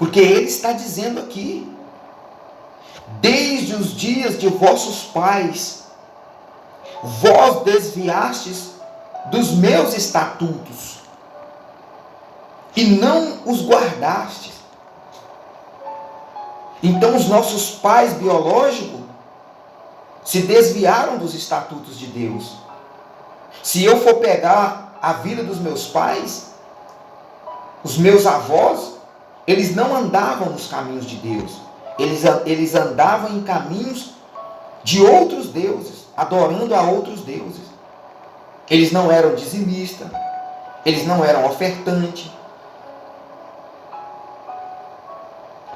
Porque ele está dizendo aqui: desde os dias de vossos pais, vós desviastes dos meus estatutos e não os guardastes. Então os nossos pais biológicos se desviaram dos estatutos de Deus. Se eu for pegar a vida dos meus pais, os meus avós, eles não andavam nos caminhos de Deus. Eles andavam em caminhos de outros deuses, adorando a outros deuses. Eles não eram dizimistas, eles não eram ofertantes.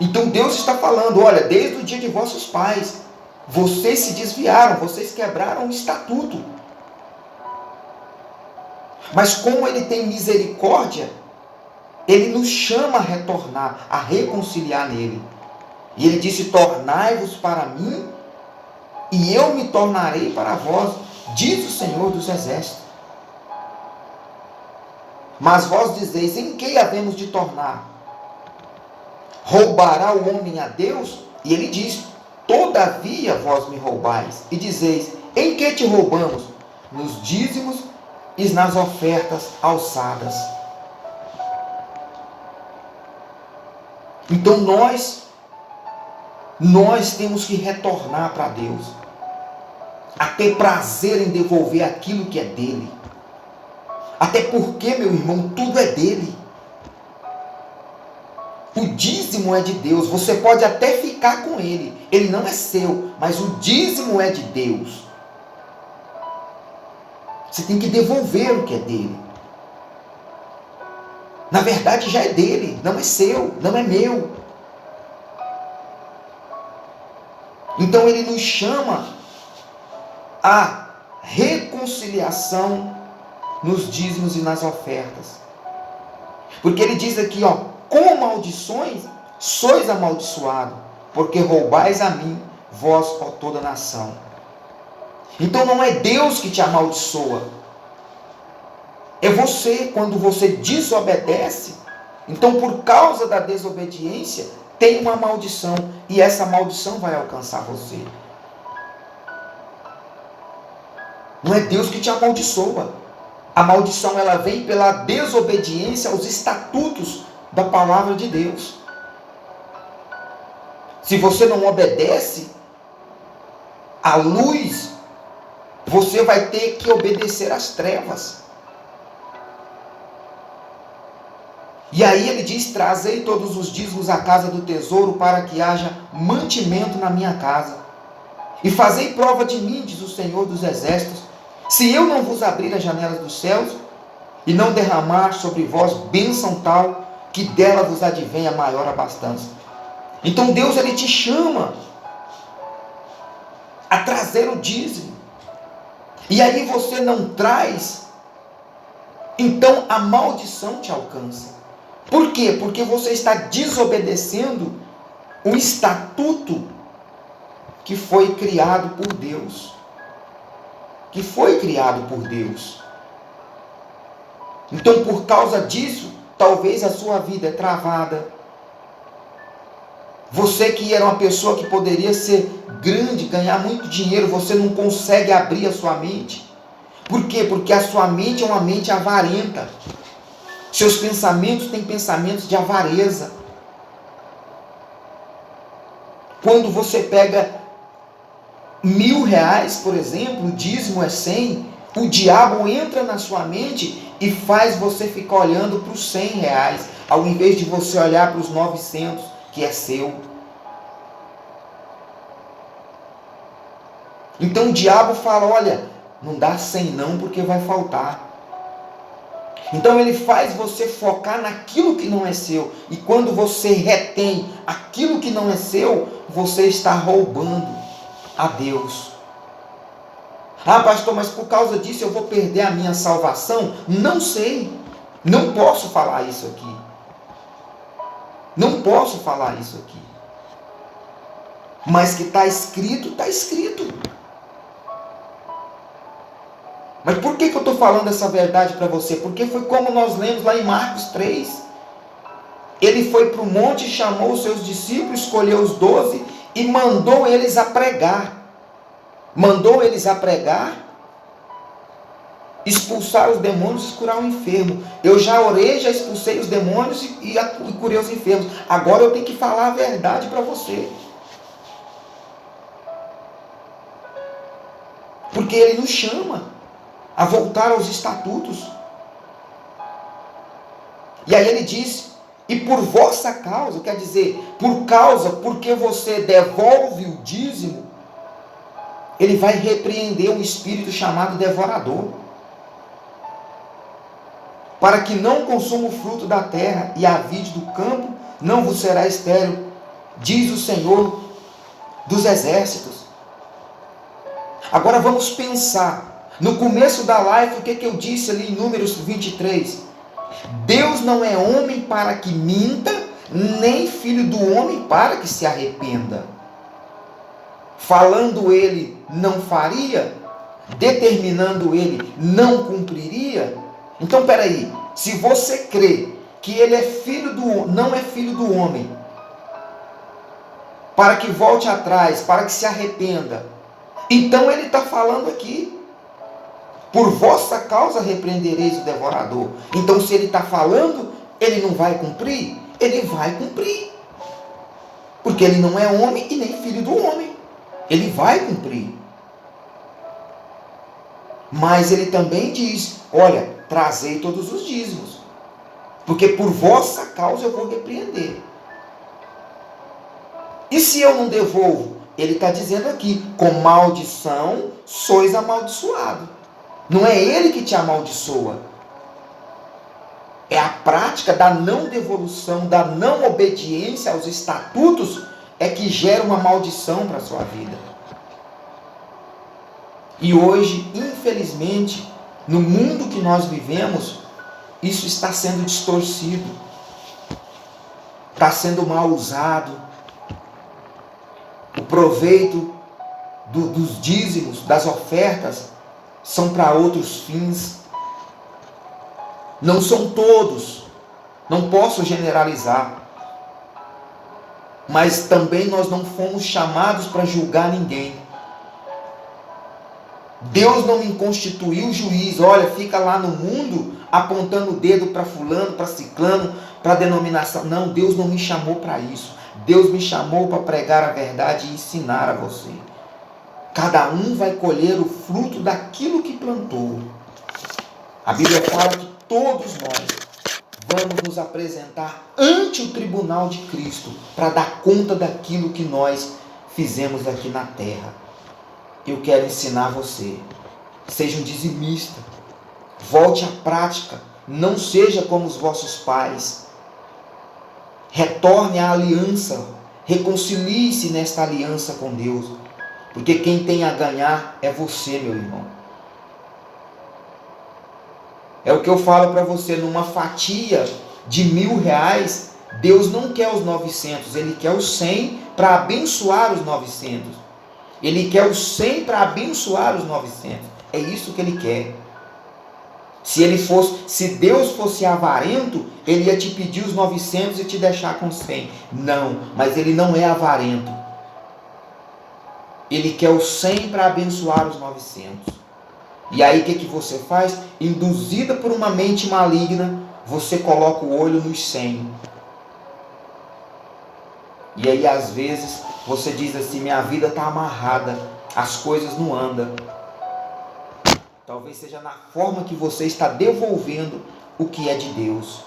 Então Deus está falando: olha, desde o dia de vossos pais, vocês se desviaram, vocês quebraram o estatuto. Mas como Ele tem misericórdia, Ele nos chama a retornar, a reconciliar nele. E Ele disse: tornai-vos para mim, e eu me tornarei para vós, diz o Senhor dos Exércitos. Mas vós dizeis: em que havemos de tornar? Roubará o homem a Deus? E Ele diz: todavia vós me roubais. E dizeis: em que te roubamos? Nos dízimos e nas ofertas alçadas. Então nós temos que retornar para Deus, a ter prazer em devolver aquilo que é dele. Até porque, meu irmão, tudo é dele. O dízimo é de Deus. Você pode até ficar com ele, ele não é seu, mas o dízimo é de Deus. Você tem que devolver o que é dele. Na verdade já é dele, não é seu, não é meu. Então ele nos chama à reconciliação nos dízimos e nas ofertas. Porque ele diz aqui, com maldições sois amaldiçoados, porque roubais a mim, vós, ó toda nação. Então não é Deus que te amaldiçoa, é você. Quando você desobedece, então por causa da desobediência tem uma maldição, e essa maldição vai alcançar você. Não é Deus que te amaldiçoa. A maldição ela vem pela desobediência aos estatutos da palavra de Deus. Se você não obedece à luz, você vai ter que obedecer às trevas. E aí ele diz: trazei todos os dízimos à casa do tesouro, para que haja mantimento na minha casa. E fazei prova de mim, diz o Senhor dos Exércitos, se eu não vos abrir as janelas dos céus, e não derramar sobre vós bênção tal, que dela vos advenha maior abastança. Então Deus ele te chama a trazer o dízimo. E aí você não traz, então a maldição te alcança. Por quê? Porque você está desobedecendo um estatuto que foi criado por Deus. Que foi criado por Deus. Então, por causa disso, talvez a sua vida é travada. Você que era uma pessoa que poderia ser grande, ganhar muito dinheiro, você não consegue abrir a sua mente. Por quê? Porque a sua mente é uma mente avarenta. Seus pensamentos têm pensamentos de avareza. Quando você pega R$1.000, por exemplo, o dízimo é 100, o diabo entra na sua mente e faz você ficar olhando para os R$100, ao invés de você olhar para os 900, que é seu. Então o diabo fala: olha, não dá 100 não, porque vai faltar. Então ele faz você focar naquilo que não é seu. E quando você retém aquilo que não é seu, você está roubando a Deus. Ah, pastor, mas por causa disso eu vou perder a minha salvação? Não sei. Não posso falar isso aqui. Não posso falar isso aqui. Mas que está escrito, está escrito. Mas por que eu estou falando essa verdade para você? Porque foi como nós lemos lá em Marcos 3. Ele foi para o monte, chamou os seus discípulos, escolheu os 12 e mandou eles a pregar. Mandou eles a pregar, expulsar os demônios e curar o enfermo. Eu já orei, já expulsei os demônios e curei os enfermos. Agora eu tenho que falar a verdade para você. Porque ele nos chama a voltar aos estatutos. E aí ele diz, e por vossa causa, quer dizer, porque você devolve o dízimo, ele vai repreender um espírito chamado devorador, para que não consuma o fruto da terra, e a vide do campo não vos será estéril, diz o Senhor dos exércitos. Agora vamos pensar, no começo da live, o que eu disse ali em Números 23? Deus não é homem para que minta, nem filho do homem para que se arrependa. Falando ele, não faria? Determinando ele, não cumpriria? Então, peraí, se você crê que ele não é filho do homem, para que volte atrás, para que se arrependa, então ele está falando aqui, por vossa causa repreendereis o devorador. Então, se ele está falando, ele não vai cumprir? Ele vai cumprir. Porque ele não é homem e nem filho do homem. Ele vai cumprir. Mas ele também diz, olha, trazei todos os dízimos. Porque por vossa causa eu vou repreender. E se eu não devolvo? Ele está dizendo aqui, com maldição sois amaldiçoado. Não é ele que te amaldiçoa. É a prática da não devolução, da não obediência aos estatutos, é que gera uma maldição para a sua vida. E hoje, infelizmente, no mundo que nós vivemos, isso está sendo distorcido. Está sendo mal usado. O proveito dos dízimos, das ofertas, são para outros fins. Não são todos, não posso generalizar, mas também nós não fomos chamados para julgar ninguém. Deus não me constituiu juiz, olha, fica lá no mundo apontando o dedo para fulano, para ciclano, para denominação. Não, Deus não me chamou para isso. Deus me chamou para pregar a verdade e ensinar a você. Cada um vai colher o fruto daquilo que plantou. A Bíblia fala que todos nós vamos nos apresentar ante o tribunal de Cristo para dar conta daquilo que nós fizemos aqui na terra. Eu quero ensinar você. Seja um dizimista. Volte à prática. Não seja como os vossos pais. Retorne à aliança. Reconcilie-se nesta aliança com Deus. Porque quem tem a ganhar é você, meu irmão. É o que eu falo para você, numa fatia de R$1.000, Deus não quer os 900, Ele quer os 100 para abençoar os 900. Ele quer os 100 para abençoar os 900. É isso que Ele quer. Se Deus fosse avarento, Ele ia te pedir os 900 e te deixar com 100. Não, mas Ele não é avarento. Ele quer os 100 para abençoar os 900. E aí o que você faz? Induzida por uma mente maligna, você coloca o olho nos 100. E aí às vezes você diz assim, minha vida está amarrada, as coisas não andam. Talvez seja na forma que você está devolvendo o que é de Deus.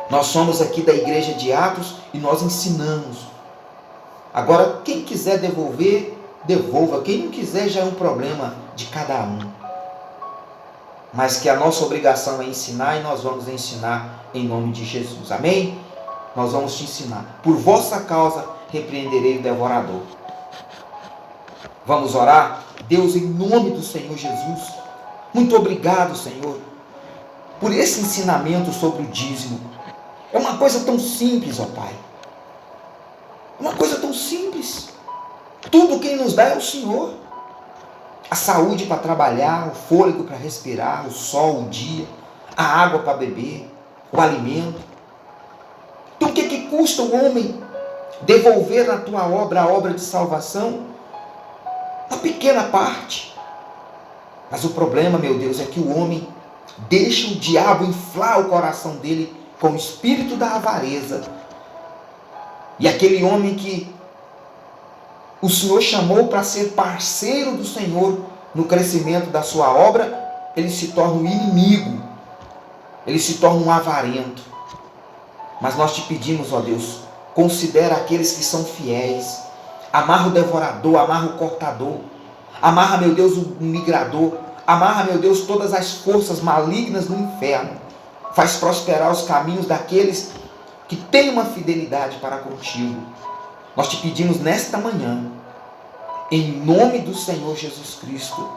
Nós somos aqui da igreja de Atos e nós ensinamos. Agora quem quiser devolver, devolva. Quem não quiser já é um problema de cada um. Mas que a nossa obrigação é ensinar e nós vamos ensinar em nome de Jesus. Amém? Nós vamos te ensinar. Por vossa causa repreenderei o devorador. Vamos orar? Deus, em nome do Senhor Jesus, muito obrigado, Senhor, por esse ensinamento sobre o dízimo. É uma coisa tão simples, ó Pai. Uma coisa tão simples. Tudo quem nos dá é o Senhor. A saúde para trabalhar, o fôlego para respirar, o sol, o dia, a água para beber, o alimento. Então o que custa o homem devolver na tua obra a obra de salvação? Uma pequena parte. Mas o problema, meu Deus, é que o homem deixa o diabo inflar o coração dele com o espírito da avareza. E aquele homem que o Senhor chamou para ser parceiro do Senhor no crescimento da sua obra, ele se torna um inimigo, ele se torna um avarento. Mas nós te pedimos, ó Deus, considera aqueles que são fiéis, amarra o devorador, amarra o cortador, amarra, meu Deus, o migrador, amarra, meu Deus, todas as forças malignas do inferno, faz prosperar os caminhos daqueles que têm uma fidelidade para contigo. Nós te pedimos nesta manhã, em nome do Senhor Jesus Cristo.